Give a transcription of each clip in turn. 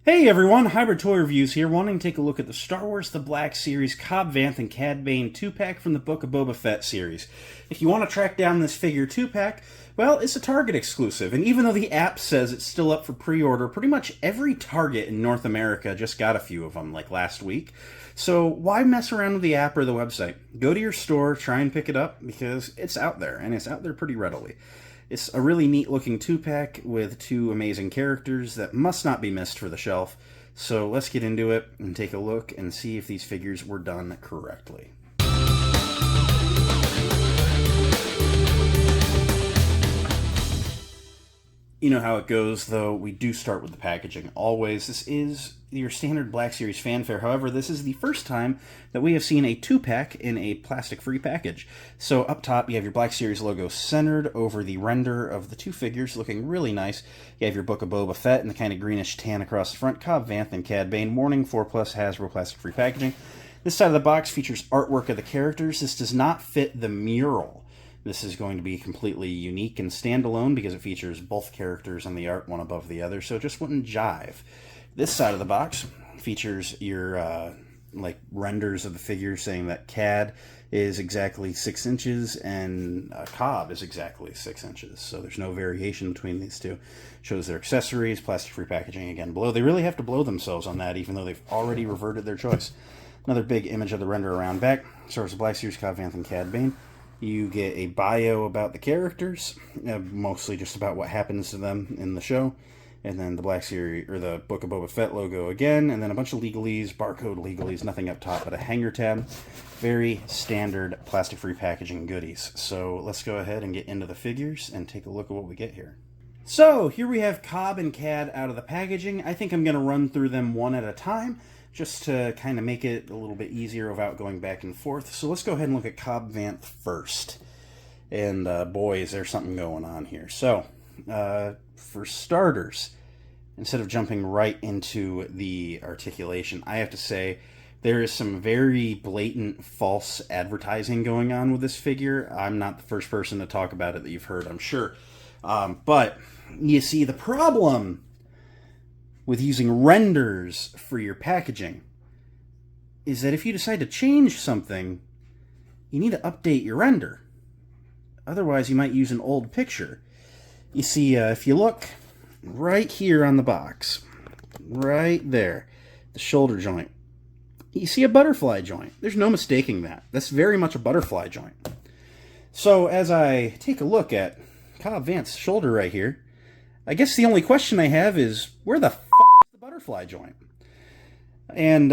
Hey everyone, Hybrid Toy Reviews here, wanting to take a look at the Star Wars The Black Series Cobb Vanth and Cad Bane 2-pack from the Book of Boba Fett series. If you want to track down this figure 2-pack, well, it's a Target exclusive, and even though the app says it's still up for pre-order, pretty much every Target in North America just got a few of them, like last week. So why mess around with the app or the website? Go to your store, try and pick it up, because it's out there, and it's out there pretty readily. It's a really neat looking 2-pack with two amazing characters that must not be missed for the shelf. So let's get into it and take a look and see if these figures were done correctly. You know how it goes, though. We do start with the packaging. Always. This is your standard Black Series fanfare. However, this is the first time that we have seen a 2-pack in a plastic-free package. So up top, you have your Black Series logo centered over the render of the two figures, looking really nice. You have your Book of Boba Fett in the kind of greenish tan across the front. Cobb Vanth and Cad Bane. Warning, 4+ Hasbro plastic-free packaging. This side of the box features artwork of the characters. This does not fit the mural. This is going to be completely unique and standalone because it features both characters and the art one above the other, so it just wouldn't jive. This side of the box features your renders of the figure saying that Cad is exactly 6 inches and Cobb is exactly 6 inches, so there's no variation between these two. Shows their accessories, plastic-free packaging again below. They really have to blow themselves on that, even though they've already reverted their choice. Another big image of the render around back. Star Wars: The Black Series, Cobb Vanth and Cad Bane. You get a bio about the characters, mostly just about what happens to them in the show, and then the Black Series, or the Book of Boba Fett logo again, and then a bunch of legalese, barcode legalese, nothing up top but a hanger tab. Very standard plastic-free packaging goodies. So let's go ahead and get into the figures and take a look at what we get here. So here we have Cobb and Cad out of the packaging. I think I'm going to run through them one at a time, just to kind of make it a little bit easier without going back and forth. So let's go ahead and look at Cobb Vanth first. And boy, is there something going on here. So, for starters, instead of jumping right into the articulation, I have to say there is some very blatant false advertising going on with this figure. I'm not the first person to talk about it that you've heard, I'm sure. But you see, the problem with using renders for your packaging is that if you decide to change something, you need to update your render. Otherwise, you might use an old picture. You see, if you look right here on the box, right there, the shoulder joint, you see a butterfly joint. There's no mistaking that. That's very much a butterfly joint. So as I take a look at Cobb Vanth's shoulder right here, I guess the only question I have is, where the butterfly joint? And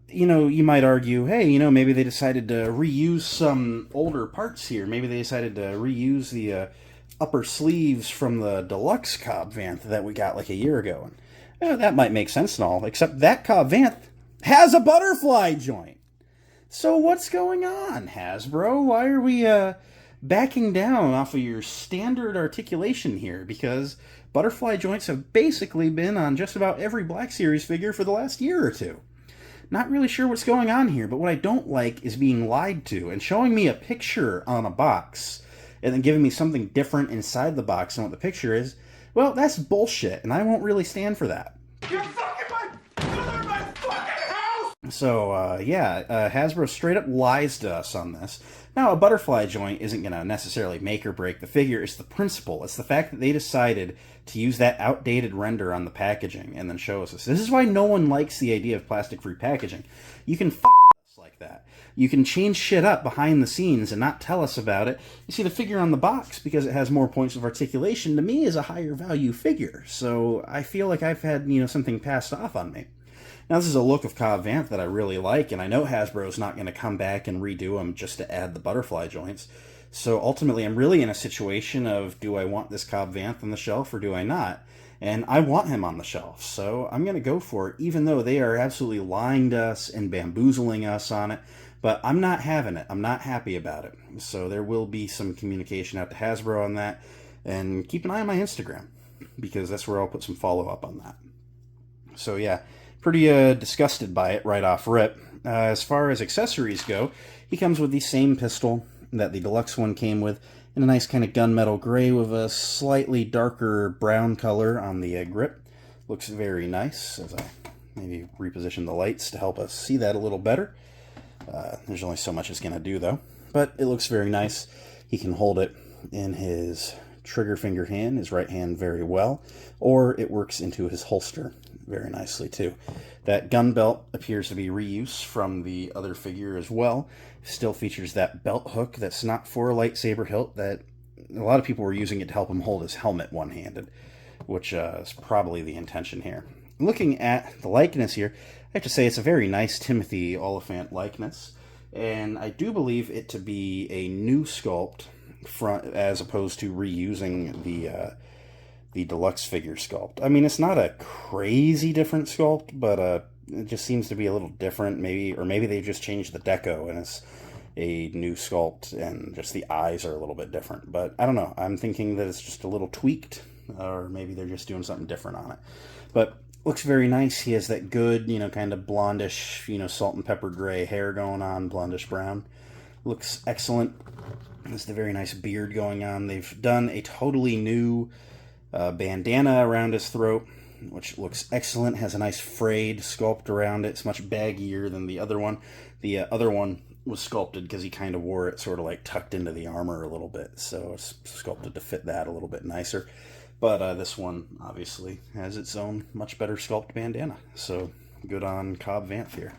you might argue, hey, maybe they decided to reuse some older parts here. Maybe they decided to reuse the upper sleeves from the deluxe Cobb Vanth that we got like a year ago. And that might make sense and all, except that Cobb Vanth has a butterfly joint. So what's going on, Hasbro? Why are we backing down off of your standard articulation here? Because butterfly joints have basically been on just about every Black Series figure for the last year or two. Not really sure what's going on here, but what I don't like is being lied to and showing me a picture on a box and then giving me something different inside the box than what the picture is. Well, that's bullshit, and I won't really stand for that. You're fucking my fucking house! So, Hasbro straight up lies to us on this. Now, a butterfly joint isn't going to necessarily make or break the figure. It's the principle. It's the fact that they decided to use that outdated render on the packaging and then show us this. This is why no one likes the idea of plastic-free packaging. You can f*** us like that. You can change shit up behind the scenes and not tell us about it. You see, the figure on the box, because it has more points of articulation, to me is a higher value figure. So I feel like I've had, something passed off on me. Now, this is a look of Cobb Vanth that I really like, and I know Hasbro's not going to come back and redo them just to add the butterfly joints. So ultimately, I'm really in a situation of, do I want this Cobb Vanth on the shelf or do I not? And I want him on the shelf, so I'm going to go for it, even though they are absolutely lying to us and bamboozling us on it. But I'm not having it. I'm not happy about it. So there will be some communication out to Hasbro on that. And keep an eye on my Instagram, because that's where I'll put some follow-up on that. So yeah, pretty disgusted by it right off rip. As far as accessories go, he comes with the same pistol that the deluxe one came with, in a nice kind of gunmetal gray with a slightly darker brown color on the grip. Looks very nice, as I maybe reposition the lights to help us see that a little better. There's only so much it's going to do, though. But it looks very nice. He can hold it in his trigger finger hand, his right hand, very well, or it works into his holster very nicely, too. That gun belt appears to be reuse from the other figure as well. Still features that belt hook that's not for a lightsaber hilt, that a lot of people were using it to help him hold his helmet one-handed, which is probably the intention here. Looking at the likeness here, I have to say it's a very nice Timothy Oliphant likeness, and I do believe it to be a new sculpt as opposed to reusing the deluxe figure sculpt. I mean, it's not a crazy different sculpt, but it just seems to be a little different, maybe they just changed the deco and it's a new sculpt and just the eyes are a little bit different. But I don't know. I'm thinking that it's just a little tweaked, or maybe they're just doing something different on it. But looks very nice. He has that good, kind of blondish, salt and pepper gray hair going on, blondish brown. Looks excellent. There's the very nice beard going on. They've done a totally new bandana around his throat, which looks excellent. Has a nice frayed sculpt around it. It's much baggier than the other one. The other one was sculpted because he kind of wore it sort of like tucked into the armor a little bit, so it's sculpted to fit that a little bit nicer. But this one obviously has its own much better sculpt bandana, so good on Cobb Vanth here.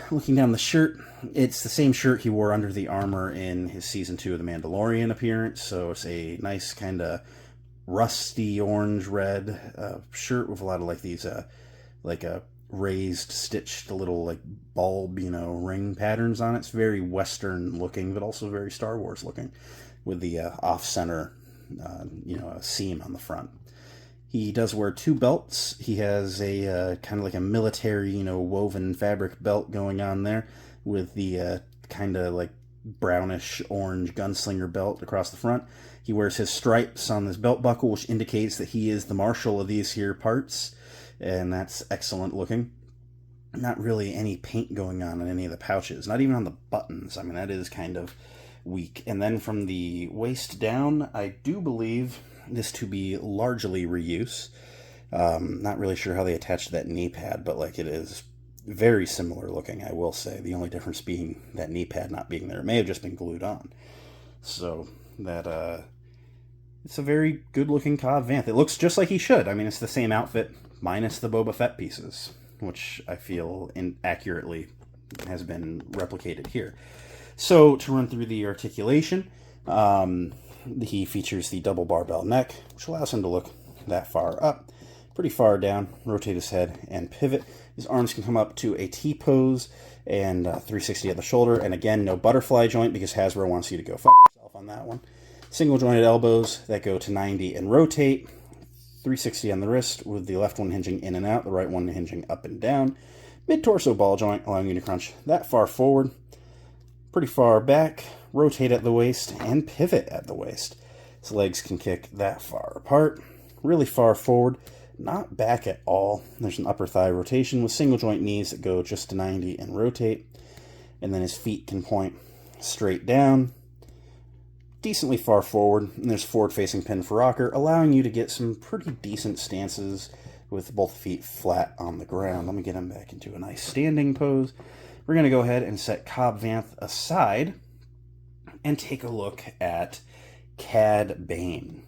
Looking down the shirt, it's the same shirt he wore under the armor in his Season 2 of The Mandalorian appearance, so it's a nice kind of rusty orange-red shirt with a lot of like these like a raised, stitched little like bulb, ring patterns on it. It's very Western looking, but also very Star Wars looking, with the off-center, a seam on the front. He does wear two belts. He has a kind of like a military, woven fabric belt going on there, with the kind of like brownish orange gunslinger belt across the front. He wears his stripes on his belt buckle, which indicates that he is the marshal of these here parts, and that's excellent looking. Not really any paint going on in any of the pouches, not even on the buttons. I mean, that is kind of weak. And then from the waist down, I do believe this to be largely reuse. Not really sure how they attached that knee pad, but like it is very similar looking, I will say. The only difference being that knee pad not being there. It may have just been glued on. So that it's a very good looking Cobb Vanth. It looks just like he should. I mean, it's the same outfit minus the Boba Fett pieces, which I feel accurately has been replicated here. So to run through the articulation, he features the double barbell neck, which allows him to look that far up, pretty far down, rotate his head, and pivot. His arms can come up to a T-pose and 360 at the shoulder. And again, no butterfly joint because Hasbro wants you to go fuck yourself on that one. Single jointed elbows that go to 90 and rotate. 360 on the wrist, with the left one hinging in and out, the right one hinging up and down. Mid-torso ball joint, allowing you to crunch that far forward, pretty far back, rotate at the waist, and pivot at the waist. His legs can kick that far apart, really far forward, not back at all. There's an upper thigh rotation with single joint knees that go just to 90 and rotate. And then his feet can point straight down, decently far forward, and there's forward-facing pin for rocker, allowing you to get some pretty decent stances with both feet flat on the ground. Let me get him back into a nice standing pose. We're going to go ahead and set Cobb Vanth aside and take a look at Cad Bane,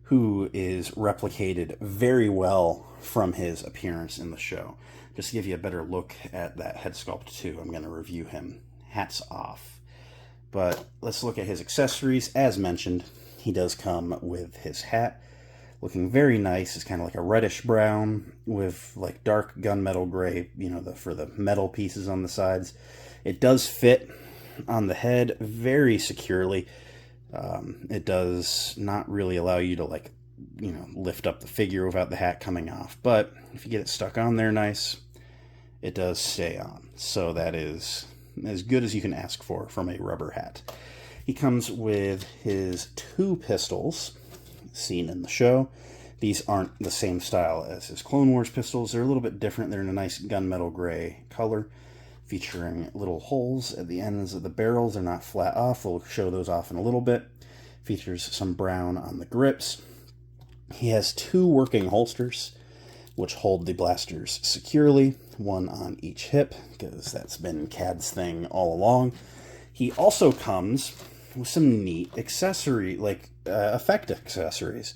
who is replicated very well from his appearance in the show. Just to give you a better look at that head sculpt too, I'm going to review him. Hats off. But let's look at his accessories. As mentioned, he does come with his hat, looking very nice. It's kind of like a reddish brown with like dark gunmetal gray, for the metal pieces on the sides. It does fit on the head very securely. It does not really allow you to lift up the figure without the hat coming off. But if you get it stuck on there nice, it does stay on. So that is as good as you can ask for from a rubber hat. He comes with his two pistols seen in the show. These aren't the same style as his Clone Wars pistols. They're a little bit different. They're in a nice gunmetal gray color, featuring little holes at the ends of the barrels. They're not flat off. We'll show those off in a little bit. Features some brown on the grips. He has 2 working holsters, which hold the blasters securely, one on each hip, because that's been Cad's thing all along. He also comes with some neat effect accessories.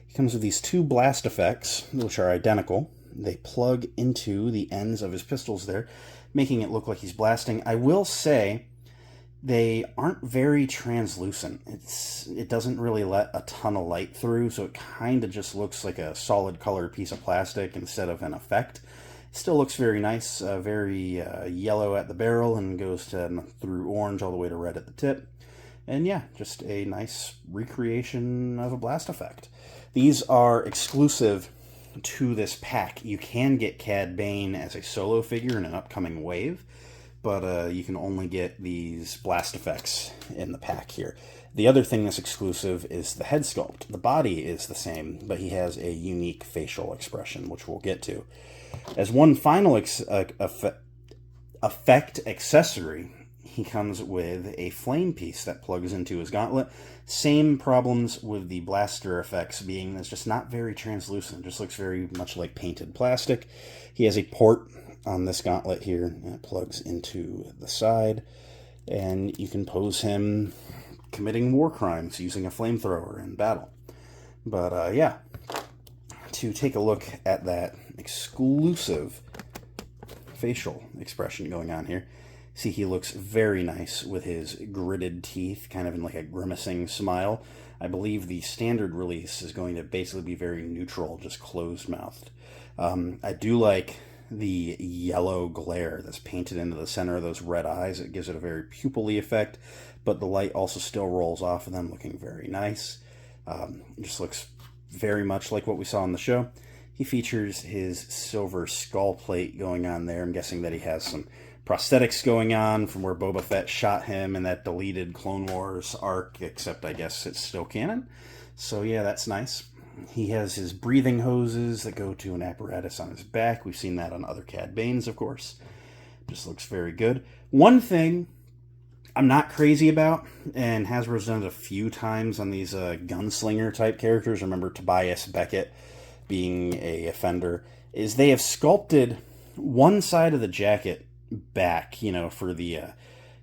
He comes with these 2 blast effects, which are identical. They plug into the ends of his pistols there, making it look like he's blasting. I will say they aren't very translucent. It doesn't really let a ton of light through, so it kind of just looks like a solid colored piece of plastic instead of an effect. It still looks very nice, very yellow at the barrel, and goes through orange all the way to red at the tip. And yeah, just a nice recreation of a blast effect. These are exclusive to this pack. You can get Cad Bane as a solo figure in an upcoming wave, but you can only get these blast effects in the pack here. The other thing that's exclusive is the head sculpt. The body is the same, but he has a unique facial expression, which we'll get to. As one final effect accessory, he comes with a flame piece that plugs into his gauntlet. Same problems with the blaster effects, being it's just not very translucent. It just looks very much like painted plastic. He has a port on this gauntlet here, and it plugs into the side, and you can pose him committing war crimes using a flamethrower in battle. But yeah, to take a look at that exclusive facial expression going on here, see, he looks very nice with his gritted teeth, kind of in like a grimacing smile. I believe the standard release is going to basically be very neutral, just closed-mouthed. I do like the yellow glare that's painted into the center of those red eyes. It gives it a very pupil-y effect, but the light also still rolls off of them, looking very nice. It just looks very much like what we saw on the show. He features his silver skull plate going on there. I'm guessing that he has some prosthetics going on from where Boba Fett shot him in that deleted Clone Wars arc, except I guess it's still canon. So yeah, that's nice. He has his breathing hoses that go to an apparatus on his back. We've seen that on other Cad Banes, of course. Just looks very good. One thing I'm not crazy about, and Hasbro's done it a few times on these gunslinger-type characters, remember Tobias Beckett being a offender, is they have sculpted one side of the jacket back, for the,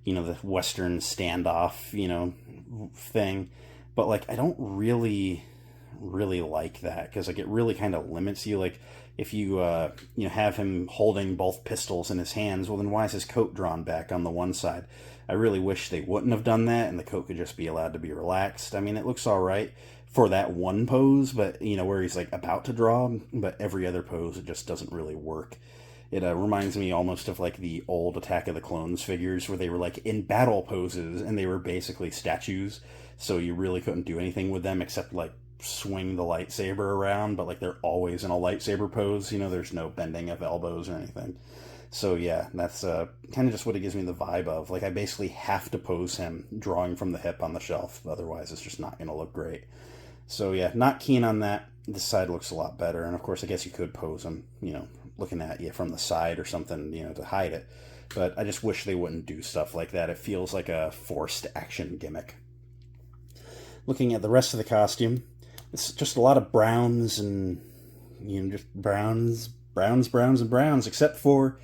the Western standoff, thing. But, I don't really like that, because it really kind of limits you. If you have him holding both pistols in his hands, well, then why is his coat drawn back on the one side? I really wish they wouldn't have done that, and the coat could just be allowed to be relaxed. I mean, it looks all right for that one pose, but where he's about to draw, but every other pose it just doesn't really work. It reminds me almost of the old Attack of the Clones figures, where they were in battle poses, and they were basically statues, so you really couldn't do anything with them except swing the lightsaber around, but they're always in a lightsaber pose. There's no bending of elbows or anything. So yeah, that's kind of just what it gives me the vibe of. I basically have to pose him drawing from the hip on the shelf, otherwise it's just not going to look great. So yeah, not keen on that. This side looks a lot better, and of course I guess you could pose him, looking at you from the side or something, to hide it. But I just wish they wouldn't do stuff like that. It feels like a forced action gimmick. Looking at the rest of the costume, it's just a lot of browns and, just browns, except for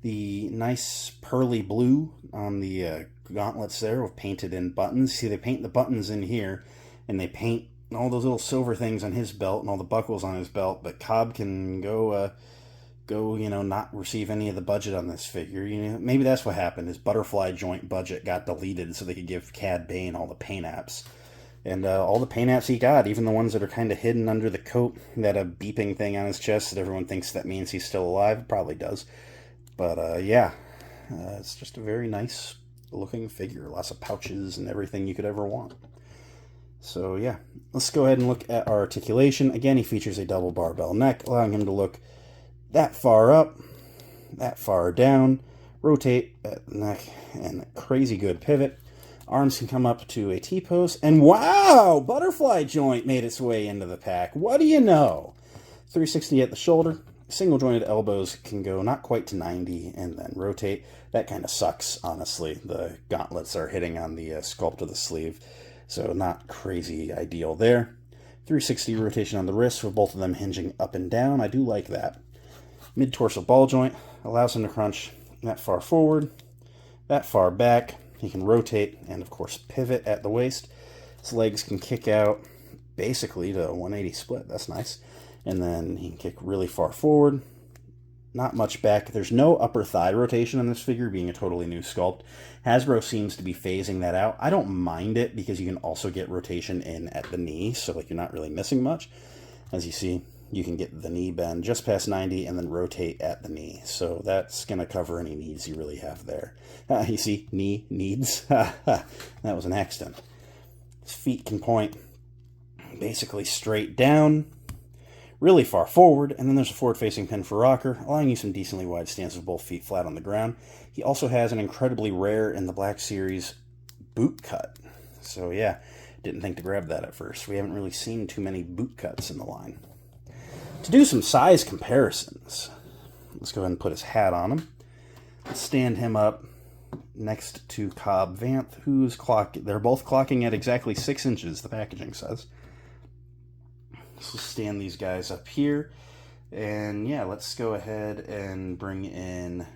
the nice pearly blue on the gauntlets there with painted in buttons. See, they paint the buttons in here, and they paint all those little silver things on his belt and all the buckles on his belt, but Cobb can go, not receive any of the budget on this figure. Maybe that's what happened. His butterfly joint budget got deleted so they could give Cad Bane all the paint apps. And all the paint apps he got, even the ones that are kind of hidden under the coat, that a beeping thing on his chest that everyone thinks that means he's still alive, it probably does. But yeah, it's just a very nice looking figure. Lots of pouches and everything you could ever want. So yeah, let's go ahead and look at our articulation. Again, he features a double barbell neck, allowing him to look that far up, that far down, rotate at the neck, and a crazy good pivot. Arms can come up to a T-pose, and wow! Butterfly joint made its way into the pack. What do you know? 360 at the shoulder. Single-jointed elbows can go not quite to 90 and then rotate. That kind of sucks, honestly. The gauntlets are hitting on the sculpt of the sleeve, so not crazy ideal there. 360 rotation on the wrist with both of them hinging up and down. I do like that. Mid-torso ball joint allows him to crunch that far forward, that far back. He can rotate and, of course, pivot at the waist. His legs can kick out basically to a 180 split. That's nice. And then he can kick really far forward. Not much back. There's no upper thigh rotation on this figure, being a totally new sculpt. Hasbro seems to be phasing that out. I don't mind it because you can also get rotation in at the knee, so like you're not really missing much. As you see, you can get the knee bend just past 90 and then rotate at the knee. So that's going to cover any needs you really have there. You see, knee needs. That was an accident. His feet can point basically straight down, really far forward, and then there's a forward-facing pin for rocker, allowing you some decently wide stance with both feet flat on the ground. He also has an incredibly rare in the Black Series boot cut. So yeah, didn't think to grab that at first. We haven't really seen too many boot cuts in the line. To do some size comparisons, let's go ahead and put his hat on him. Let's stand him up next to Cobb Vanth, who's they're both clocking at exactly 6 inches, the packaging says. So stand these guys up here. And yeah, let's go ahead and bring in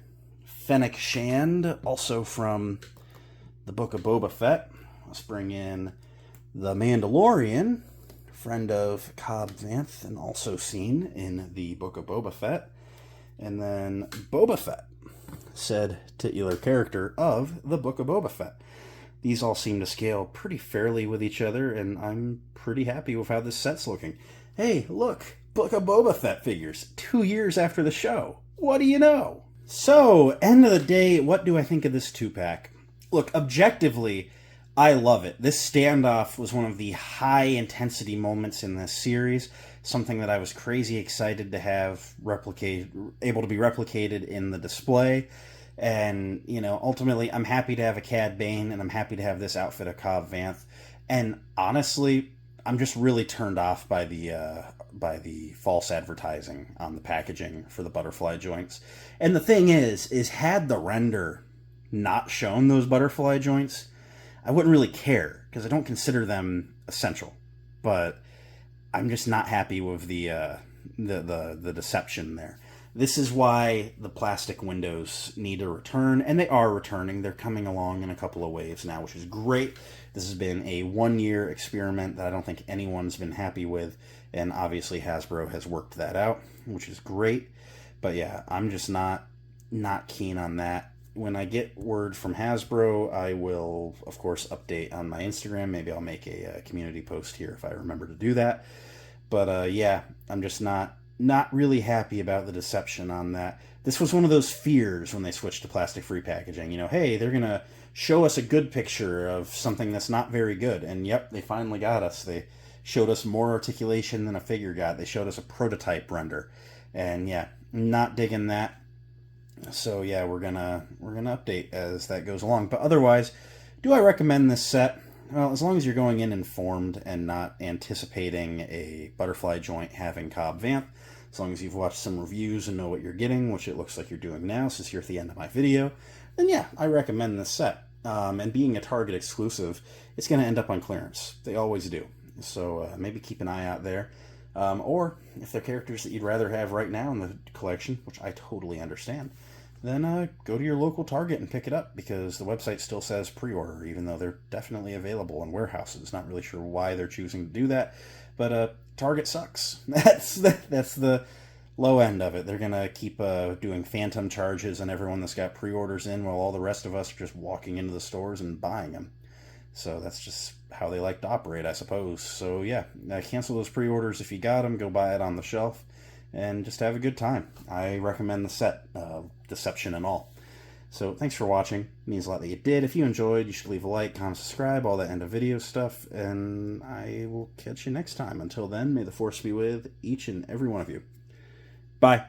Fennec Shand, also from the Book of Boba Fett. Let's bring in the Mandalorian, friend of Cobb Vanth, and also seen in the Book of Boba Fett. And then Boba Fett, said titular character of the Book of Boba Fett. These all seem to scale pretty fairly with each other, and I'm pretty happy with how this set's looking. Hey, look, Book of Boba Fett figures, 2 years after the show. What do you know? So, end of the day, what do I think of this 2-pack? Look, objectively, I love it. This standoff was one of the high-intensity moments in this series, something that I was crazy excited to have able to be replicated in the display. And, you know, ultimately, I'm happy to have a Cad Bane, and I'm happy to have this outfit of Cobb Vanth. And honestly, I'm just really turned off by the false advertising on the packaging for the butterfly joints. And the thing is had the render not shown those butterfly joints, I wouldn't really care, because I don't consider them essential. But I'm just not happy with the deception there. This is why the plastic windows need to return, and they are returning. They're coming along in a couple of waves now, which is great. This has been a 1-year experiment that I don't think anyone's been happy with, and obviously Hasbro has worked that out, which is great. But yeah, I'm just not keen on that. When I get word from Hasbro, I will, of course, update on my Instagram. Maybe I'll make a community post here if I remember to do that. But yeah, I'm just not really happy about the deception on that. This was one of those fears when they switched to plastic-free packaging. You know, hey, they're going to show us a good picture of something that's not very good. And yep, they finally got us. They showed us more articulation than a figure got. They showed us a prototype render. And yeah, not digging that. So yeah, we're gonna update as that goes along. But otherwise, do I recommend this set? Well, as long as you're going in informed and not anticipating a butterfly joint having Cobb Vanth, as long as you've watched some reviews and know what you're getting, which it looks like you're doing now since you're at the end of my video, then yeah, I recommend this set. And being a Target exclusive, it's going to end up on clearance. They always do. So maybe keep an eye out there. Or if they're characters that you'd rather have right now in the collection, which I totally understand, then go to your local Target and pick it up, because the website still says pre-order, even though they're definitely available in warehouses. Not really sure why they're choosing to do that, but Target sucks. That's the low end of it. They're going to keep doing phantom charges on everyone that's got pre-orders in, while all the rest of us are just walking into the stores and buying them. So that's just how they like to operate, I suppose. So yeah, cancel those pre-orders if you got them. Go buy it on the shelf and just have a good time. I recommend the set, deception and all. So thanks for watching. It means a lot that you did. If you enjoyed, you should leave a like, comment, subscribe, all that end of video stuff, and I will catch you next time. Until then, may the Force be with each and every one of you. Bye.